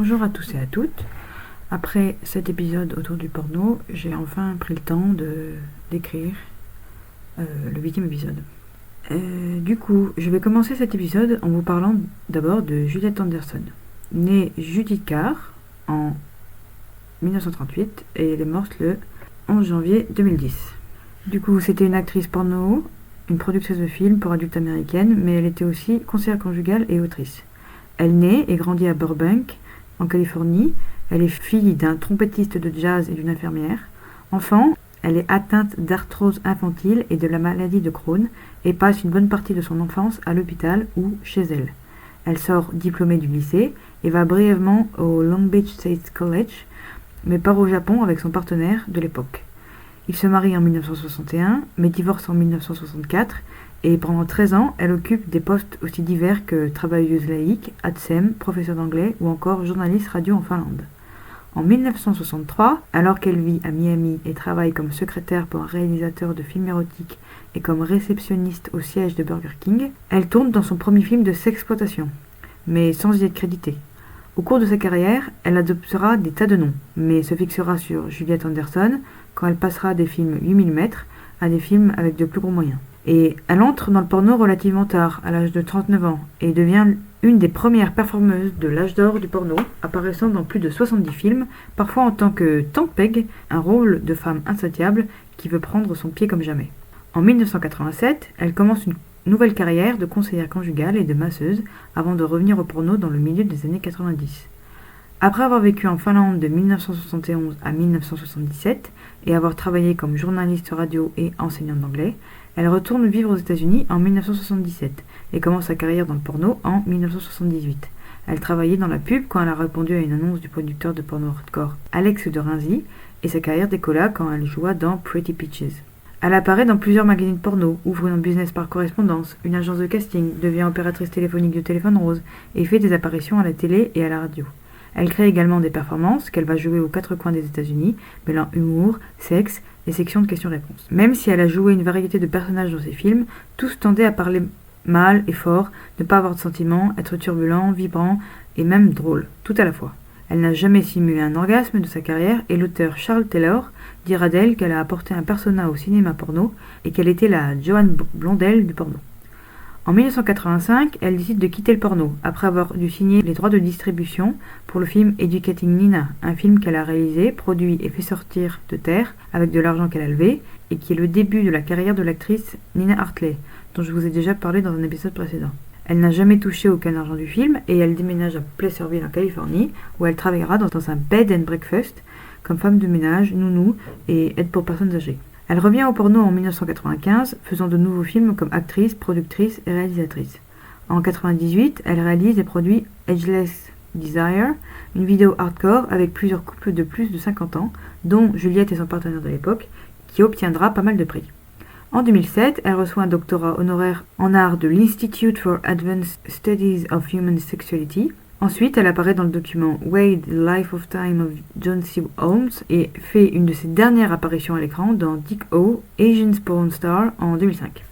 Bonjour à tous et à toutes. Après cet épisode autour du porno, j'ai enfin pris le temps d'écrire le 8e épisode. Du coup, je vais commencer cet épisode en vous parlant d'abord de Juliette Anderson. Née Judith Carr en 1938 et elle est morte le 11 janvier 2010. Du coup, c'était une actrice porno, une productrice de films pour adultes américaine, mais elle était aussi conseillère conjugale et autrice. Elle naît et grandit à Burbank, en Californie. Elle est fille d'un trompettiste de jazz et d'une infirmière. Enfant, elle est atteinte d'arthrose infantile et de la maladie de Crohn et passe une bonne partie de son enfance à l'hôpital ou chez elle. Elle sort diplômée du lycée et va brièvement au Long Beach State College, mais part au Japon avec son partenaire de l'époque. Ils se marient en 1961, mais divorcent en 1964, et pendant 13 ans, elle occupe des postes aussi divers que travailleuse laïque, ATSEM, professeur d'anglais ou encore journaliste radio en Finlande. En 1963, alors qu'elle vit à Miami et travaille comme secrétaire pour un réalisateur de films érotiques et comme réceptionniste au siège de Burger King, elle tourne dans son premier film de sexploitation, mais sans y être créditée. Au cours de sa carrière, elle adoptera des tas de noms, mais se fixera sur Juliette Anderson quand elle passera des films 8 mm à des films avec de plus gros moyens. Et elle entre dans le porno relativement tard, à l'âge de 39 ans, et devient une des premières performeuses de l'âge d'or du porno, apparaissant dans plus de 70 films, parfois en tant que Tante Peg, un rôle de femme insatiable qui veut prendre son pied comme jamais. En 1987, elle commence une nouvelle carrière de conseillère conjugale et de masseuse avant de revenir au porno dans le milieu des années 90. Après avoir vécu en Finlande de 1971 à 1977 et avoir travaillé comme journaliste radio et enseignante d'anglais, elle retourne vivre aux États-Unis en 1977 et commence sa carrière dans le porno en 1978. Elle travaillait dans la pub quand elle a répondu à une annonce du producteur de porno hardcore Alex de Rinsey et sa carrière décolla quand elle joua dans Pretty Peaches. Elle apparaît dans plusieurs magazines porno, ouvre un business par correspondance, une agence de casting, devient opératrice téléphonique de Téléphone Rose et fait des apparitions à la télé et à la radio. Elle crée également des performances qu'elle va jouer aux quatre coins des États-Unis, mêlant humour, sexe et sections de questions-réponses. Même si elle a joué une variété de personnages dans ses films, tous tendaient à parler mal et fort, ne pas avoir de sentiments, être turbulent, vibrant et même drôle, tout à la fois. Elle n'a jamais simulé un orgasme de sa carrière et l'auteur Charles Taylor dira d'elle qu'elle a apporté un persona au cinéma porno et qu'elle était la Joan Blondell du porno. En 1985, elle décide de quitter le porno, après avoir dû signer les droits de distribution pour le film Educating Nina, un film qu'elle a réalisé, produit et fait sortir de terre avec de l'argent qu'elle a levé, et qui est le début de la carrière de l'actrice Nina Hartley, dont je vous ai déjà parlé dans un épisode précédent. Elle n'a jamais touché aucun argent du film, et elle déménage à Placerville en Californie, où elle travaillera dans un bed and breakfast, comme femme de ménage, nounou et aide pour personnes âgées. Elle revient au porno en 1995, faisant de nouveaux films comme actrice, productrice et réalisatrice. En 1998, elle réalise et produit Ageless Desire, une vidéo hardcore avec plusieurs couples de plus de 50 ans, dont Juliette et son partenaire de l'époque, qui obtiendra pas mal de prix. En 2007, elle reçoit un doctorat honoraire en art de l'Institute for Advanced Studies of Human Sexuality. Ensuite, elle apparaît dans le document Wade, The Life of Time of John C. Holmes et fait une de ses dernières apparitions à l'écran dans Dick O, Asian Porn Star en 2005.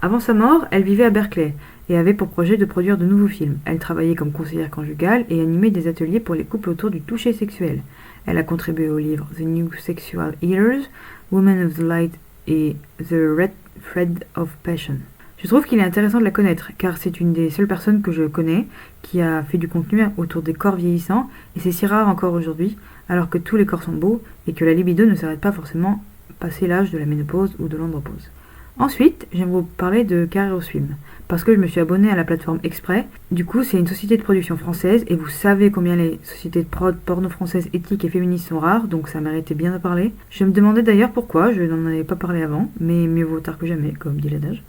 Avant sa mort, elle vivait à Berkeley et avait pour projet de produire de nouveaux films. Elle travaillait comme conseillère conjugale et animait des ateliers pour les couples autour du toucher sexuel. Elle a contribué aux livres The New Sexual Eaters, Women of the Light et The Red Thread of Passion. Je trouve qu'il est intéressant de la connaître, car c'est une des seules personnes que je connais qui a fait du contenu autour des corps vieillissants, et c'est si rare encore aujourd'hui, alors que tous les corps sont beaux, et que la libido ne s'arrête pas forcément passé l'âge de la ménopause ou de l'andropause. Ensuite, j'aime vous parler de Kairos Film, parce que je me suis abonnée à la plateforme exprès. Du coup, c'est une société de production française, et vous savez combien les sociétés de prod porno françaises éthiques et féministes sont rares, donc ça méritait bien de parler. Je me demandais d'ailleurs pourquoi, je n'en avais pas parlé avant, mais mieux vaut tard que jamais, comme dit l'adage.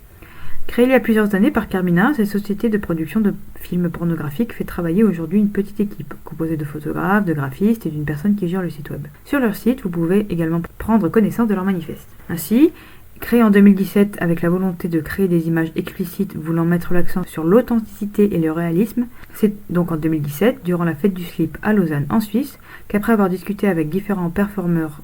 Créée il y a plusieurs années par Carmina, cette société de production de films pornographiques fait travailler aujourd'hui une petite équipe, composée de photographes, de graphistes et d'une personne qui gère le site web. Sur leur site, vous pouvez également prendre connaissance de leur manifeste. Ainsi, créé en 2017 avec la volonté de créer des images explicites voulant mettre l'accent sur l'authenticité et le réalisme, c'est donc en 2017, durant la fête du slip à Lausanne en Suisse, qu'après avoir discuté avec différents performeurs,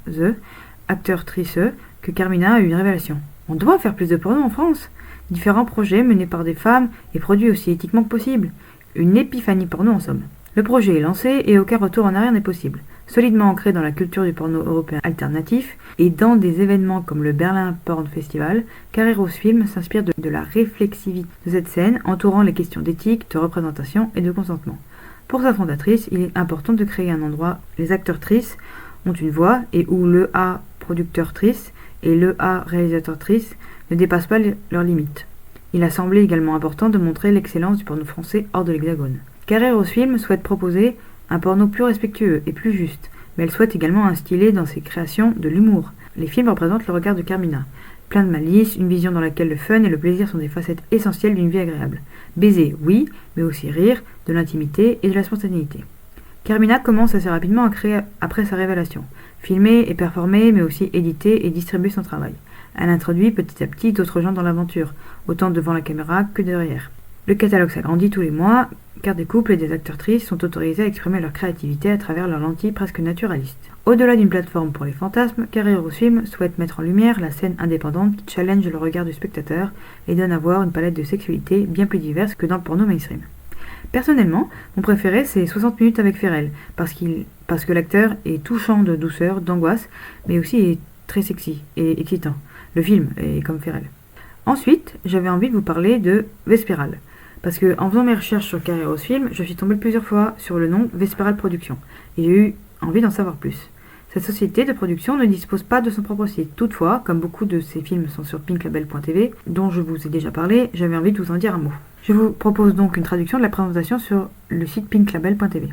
acteurs triceux, que Carmina a eu une révélation. On doit faire plus de porno en France. Différents projets menés par des femmes et produits aussi éthiquement que possible. Une épiphanie porno en somme. Le projet est lancé et aucun retour en arrière n'est possible. Solidement ancré dans la culture du porno européen alternatif et dans des événements comme le Berlin Porn Festival, Carré Rose Film s'inspire de la réflexivité de cette scène entourant les questions d'éthique, de représentation et de consentement. Pour sa fondatrice, il est important de créer un endroit où les acteurs-trices ont une voix et où le A producteur-trice et le A réalisateur-trice ne dépassent pas leurs limites. Il a semblé également important de montrer l'excellence du porno français hors de l'Hexagone. Carré Rose Film souhaite proposer un porno plus respectueux et plus juste, mais elle souhaite également instiller dans ses créations de l'humour. Les films représentent le regard de Carmina. Plein de malice, une vision dans laquelle le fun et le plaisir sont des facettes essentielles d'une vie agréable. Baiser, oui, mais aussi rire, de l'intimité et de la spontanéité. Carmina commence assez rapidement à créer après sa révélation. Filmer et performer, mais aussi éditer et distribuer son travail. Elle introduit petit à petit d'autres gens dans l'aventure, autant devant la caméra que derrière. Le catalogue s'agrandit tous les mois, car des couples et des acteurs-trices sont autorisés à exprimer leur créativité à travers leurs lentilles presque naturalistes. Au-delà d'une plateforme pour les fantasmes, Carré Rose Film souhaite mettre en lumière la scène indépendante qui challenge le regard du spectateur et donne à voir une palette de sexualité bien plus diverse que dans le porno mainstream. Personnellement, mon préféré c'est 60 minutes avec Ferrell, parce que l'acteur est touchant de douceur, d'angoisse, mais aussi est très sexy et excitant. Le film est comme Ferrell. Ensuite, j'avais envie de vous parler de Vesperal. Parce que en faisant mes recherches sur Carré Rose Film, je suis tombée plusieurs fois sur le nom Vesperal Productions et j'ai eu envie d'en savoir plus. Cette société de production ne dispose pas de son propre site. Toutefois, comme beaucoup de ces films sont sur pinklabel.tv, dont je vous ai déjà parlé, j'avais envie de vous en dire un mot. Je vous propose donc une traduction de la présentation sur le site pinklabel.tv.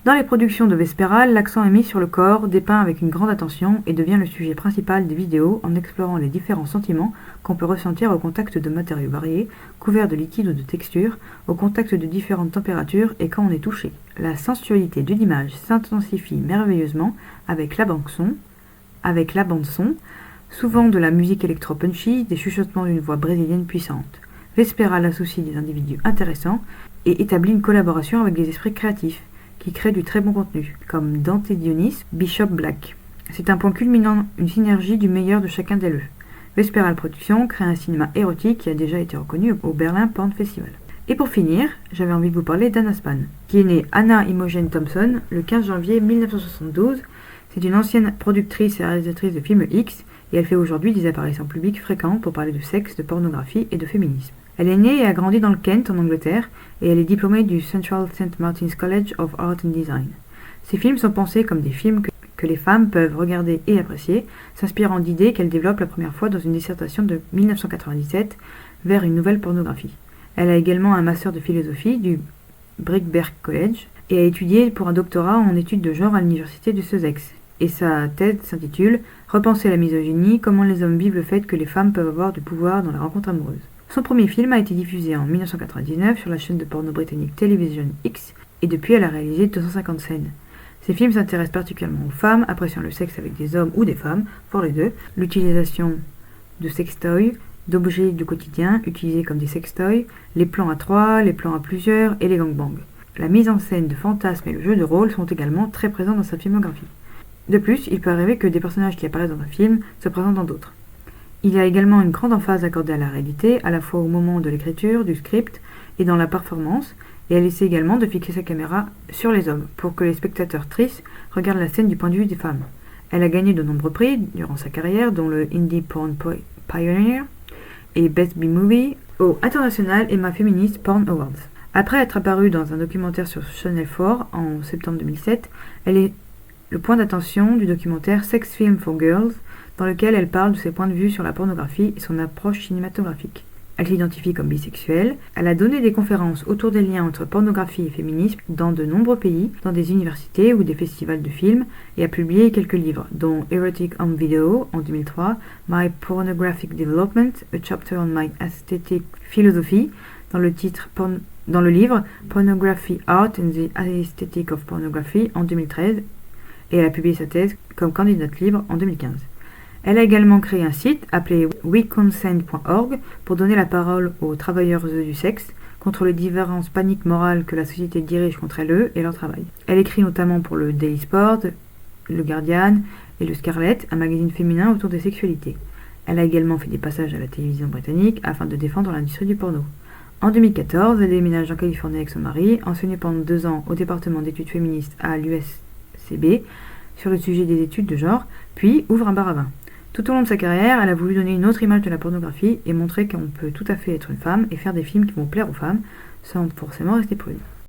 Dans les productions de Vesperal, l'accent est mis sur le corps, dépeint avec une grande attention et devient le sujet principal des vidéos en explorant les différents sentiments qu'on peut ressentir au contact de matériaux variés, couverts de liquide ou de texture, au contact de différentes températures et quand on est touché. La sensualité de l'image s'intensifie merveilleusement avec la bande son, souvent de la musique électro-punchy, des chuchotements d'une voix brésilienne puissante. Vesperal associe des individus intéressants et établit une collaboration avec des esprits créatifs qui créent du très bon contenu, comme Dante Dionis, Bishop Black. C'est un point culminant, une synergie du meilleur de chacun des deux. Vesperal Productions crée un cinéma érotique qui a déjà été reconnu au Berlin Porn Festival. Et pour finir, j'avais envie de vous parler d'Anna Span, qui est née Anna Imogen Thompson le 15 janvier 1972. C'est une ancienne productrice et réalisatrice de films X, et elle fait aujourd'hui des apparitions publiques fréquentes pour parler de sexe, de pornographie et de féminisme. Elle est née et a grandi dans le Kent, en Angleterre, et elle est diplômée du Central St. Martin's College of Art and Design. Ces films sont pensés comme des films que les femmes peuvent regarder et apprécier, s'inspirant d'idées qu'elle développe la première fois dans une dissertation de 1997 vers une nouvelle pornographie. Elle a également un master de philosophie du Brickberg College et a étudié pour un doctorat en études de genre à l'université de Sussex. Et sa thèse s'intitule « Repenser la misogynie, comment les hommes vivent le fait que les femmes peuvent avoir du pouvoir dans la rencontre amoureuse ». Son premier film a été diffusé en 1999 sur la chaîne de porno britannique Television X et depuis elle a réalisé 250 scènes. Ces films s'intéressent particulièrement aux femmes, appréciant le sexe avec des hommes ou des femmes, voire les deux, l'utilisation de sextoys, d'objets du quotidien utilisés comme des sextoys, les plans à trois, les plans à plusieurs et les gangbangs. La mise en scène de fantasmes et le jeu de rôle sont également très présents dans sa filmographie. De plus, il peut arriver que des personnages qui apparaissent dans un film se présentent dans d'autres. Il y a également une grande emphase accordée à la réalité, à la fois au moment de l'écriture, du script et dans la performance, et elle essaie également de fixer sa caméra sur les hommes, pour que les spectateurs tristes regardent la scène du point de vue des femmes. Elle a gagné de nombreux prix durant sa carrière, dont le Indie Porn Pioneer et Best B-Movie au International Emma Feminist Porn Awards. Après être apparue dans un documentaire sur Channel 4 en septembre 2007, elle est le point d'attention du documentaire Sex Film for Girls, dans lequel elle parle de ses points de vue sur la pornographie et son approche cinématographique. Elle s'identifie comme bisexuelle. Elle a donné des conférences autour des liens entre pornographie et féminisme dans de nombreux pays, dans des universités ou des festivals de films, et a publié quelques livres, dont Erotic Home Video en 2003, My Pornographic Development, A Chapter on My Aesthetic Philosophy, dans le livre Pornography Art and the Aesthetic of Pornography en 2013, et elle a publié sa thèse comme candidate libre en 2015. Elle a également créé un site appelé weconsent.org pour donner la parole aux travailleurs du sexe contre les différentes paniques morales que la société dirige contre elles et leur travail. Elle écrit notamment pour le Daily Sport, le Guardian et le Scarlet, un magazine féminin autour des sexualités. Elle a également fait des passages à la télévision britannique afin de défendre l'industrie du porno. En 2014, elle déménage en Californie avec son mari, enseigne pendant 2 ans au département d'études féministes à l'USCB sur le sujet des études de genre, puis ouvre un bar à vin. Tout au long de sa carrière, elle a voulu donner une autre image de la pornographie et montrer qu'on peut tout à fait être une femme et faire des films qui vont plaire aux femmes, sans forcément rester prude.